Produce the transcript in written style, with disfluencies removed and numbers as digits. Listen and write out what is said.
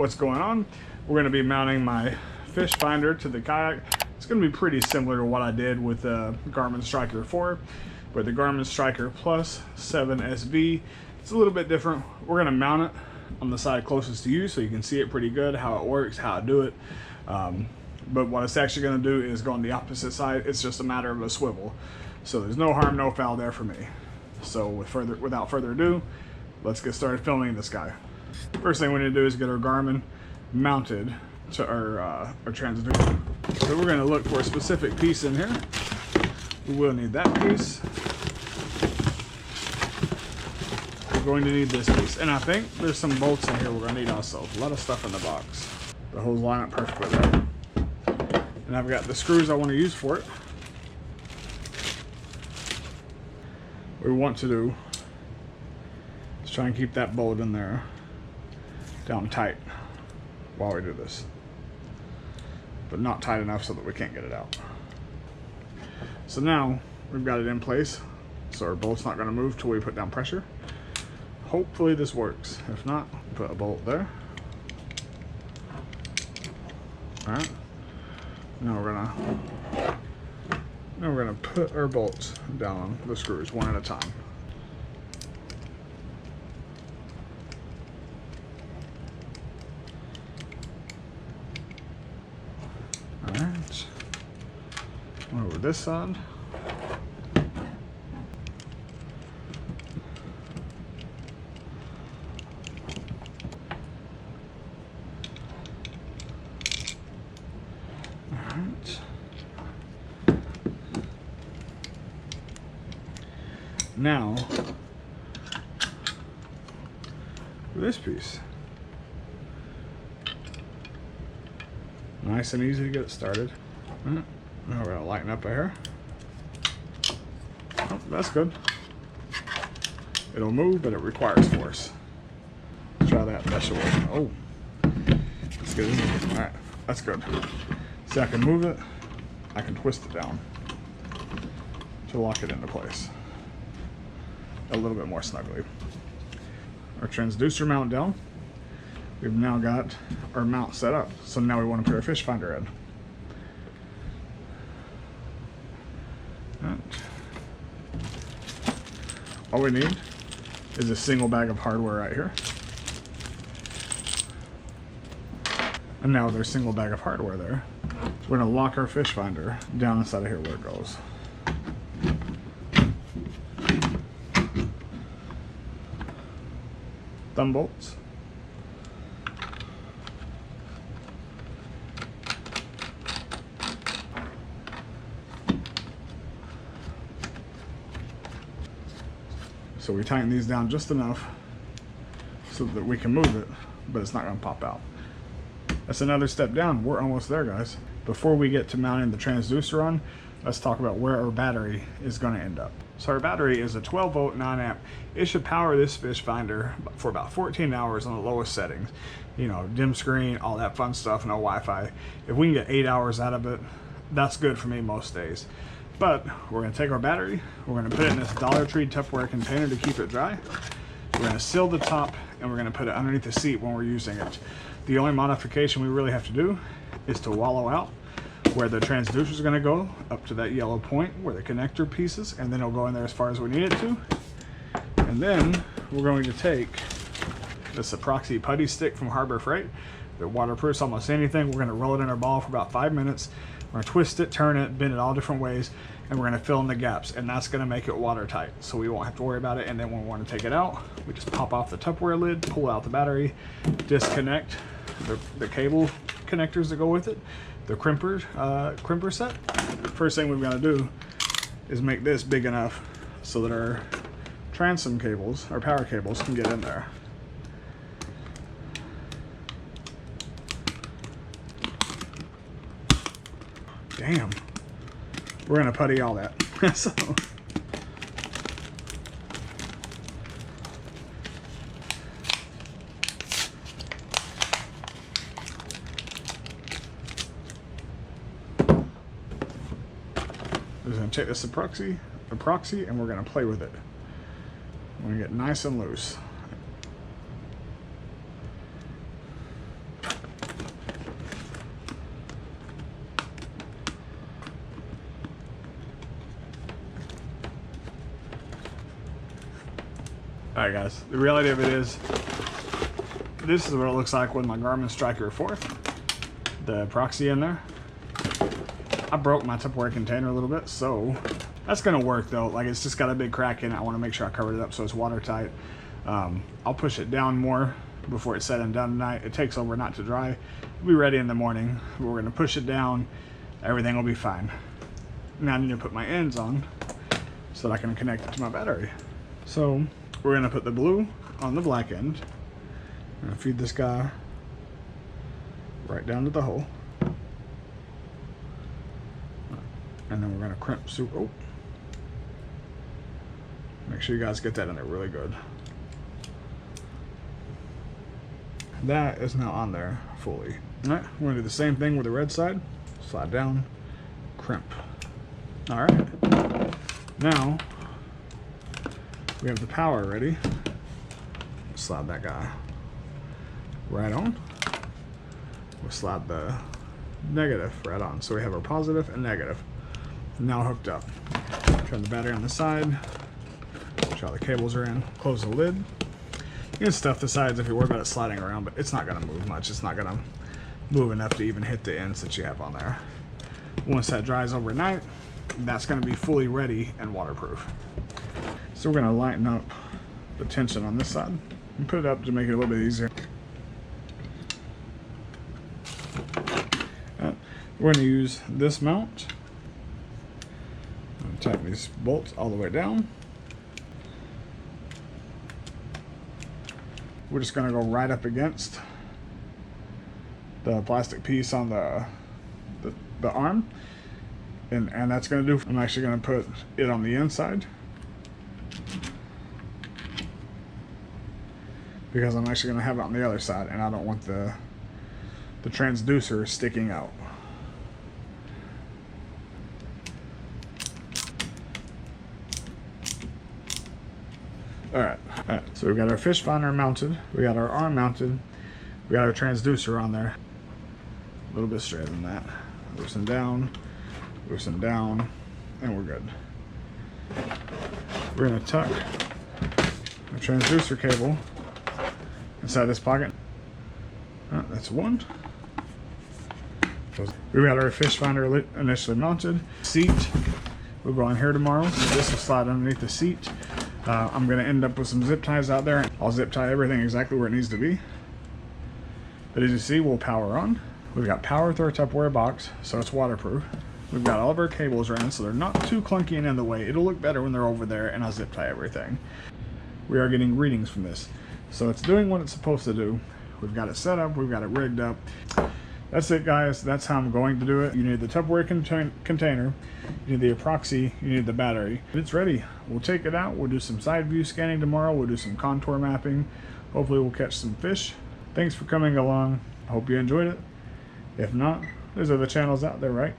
what's going on. We're going to be mounting my Fishfinder to the Kayak. It's going to be pretty similar to what I did with the Garmin Striker 4, but the Garmin Striker Plus 7 SV, it's a little bit different. We're going to mount it on the side closest to you so you can see it pretty good, how it works, how I do it. But what it's actually going to do is go on the opposite side. It's just a matter of a swivel. So there's no harm, no foul there for me. So without further ado, let's get started filming this guy. First thing we need to do is get our Garmin mounted to our transducer. So we're going to look for a specific piece in here. We will need that piece. We're going to need this piece. And I think there's some bolts in here we're going to need also. A lot of stuff in the box. The holes line up perfectly there. And I've got the screws I want to use for it. What we want to do is try and keep that bolt in there down tight while we do this, but not tight enough so that we can't get it out. So now we've got it in place, so our bolt's not going to move till we put down pressure. Hopefully this works. If not, put a bolt there. All right. Now we're gonna put our bolts down on the screws one at a time. All right. Over this side. Now, for this piece, nice and easy to get it started. Now we're going to lighten up our hair. Oh, that's good. It'll move, but it requires force. Let's try that. That should work. Oh, that's good. All right, that's good. See, I can move it. I can twist it down to lock it into place a little bit more snugly. Our transducer mount down. We've now got our mount set up. So now we want to put our Fishfinder in. Right. All we need is a single bag of hardware right here. And now there's a single bag of hardware there. So we're going to lock our Fishfinder down inside of here where it goes. Thumb bolts. So we tighten these down just enough so that we can move it, but it's not going to pop out. That's another step down. We're almost there, guys. Before we get to mounting the transducer on, let's talk about where our battery is going to end up. So our battery is a 12 volt 9 amp. It should power this Fishfinder for about 14 hours on the lowest settings. You know, dim screen, all that fun stuff, no Wi-Fi. If we can get 8 hours out of it, that's good for me most days. But we're going to take our battery, we're going to put it in this Dollar Tree Tupperware container to keep it dry. We're going to seal the top and we're going to put it underneath the seat when we're using it. The only modification we really have to do is to wallow out where the transducer is going to go up to that yellow point where the connector piece is, and then it'll go in there as far as we need it to. And then we're going to take this Epoxy putty stick from Harbor Freight that waterproofs almost anything. We're going to roll it in our ball for about 5 minutes. We're going to twist it, turn it, bend it all different ways, and we're going to fill in the gaps, and that's going to make it watertight, so we won't have to worry about it. And then when we want to take it out, we just pop off the Tupperware lid, pull out the battery, disconnect the cable connectors that go with it, the Crimper set. First thing we've got to do is make this big enough so that our transom cables, our power cables, can get in there. Damn, we're gonna putty all that. So we're gonna take this epoxy and we're gonna play with it. We're gonna get nice and loose. Alright guys, the reality of it is, this is what it looks like with my Garmin Striker 4. The Epoxy in there. I broke my Tupperware container a little bit, so that's gonna work though. Like, it's just got a big crack in it. I want to make sure I covered it up so it's watertight. I'll push it down more before it's said and done tonight. It takes overnight to dry. It'll be ready in the morning. We're gonna push it down. Everything will be fine. Now I need to put my ends on so that I can connect it to my battery. So we're gonna put the blue on the black end. I'm gonna feed this guy right down to the hole. And then we're gonna crimp super. Oh. Make sure you guys get that in there really good. That is now on there fully. All right, we're gonna do the same thing with the red side. Slide down, crimp. All right. Now we have the power ready. Slide that guy right on. We'll slide the negative right on. So we have our positive and negative now hooked up. Turn the battery on the side. Make sure all the cables are in. Close the lid. You can stuff the sides if you worry about it sliding around, but it's not going to move much. It's not going to move enough to even hit the ends that you have on there. Once that dries overnight, that's going to be fully ready and waterproof. So we're going to lighten up the tension on this side and put it up to make it a little bit easier. We're going to use this mount. Tighten these bolts all the way down. We're just going to go right up against the plastic piece on the arm, and that's going to do. I'm actually going to put it on the inside because I'm actually going to have it on the other side, and I don't want the transducer sticking out. All right, so we've got our Fishfinder mounted, we got our arm mounted, we got our transducer on there. A little bit straighter than that. Loosen down, and we're good. We're gonna tuck the transducer cable inside this pocket. That's one. We've got our Fishfinder initially mounted. Seat will go on here tomorrow, so this will slide underneath the seat. I'm going to end up with some zip ties out there. I'll zip tie everything exactly where it needs to be. But as you see, we'll power on. We've got power through our Tupperware box, so it's waterproof. We've got all of our cables ran, so they're not too clunky and in the way. It'll look better when they're over there, and I'll zip tie everything. We are getting readings from this. So it's doing what it's supposed to do. We've got it set up, we've got it rigged up. That's it, guys. That's how I'm going to do it. You need the Tupperware container, you need the Epoxy, you need the battery. It's ready. We'll take it out. We'll do some side view scanning tomorrow. We'll do some contour mapping. Hopefully we'll catch some fish. Thanks for coming along. I hope you enjoyed it. If not, there's other channels out there, right?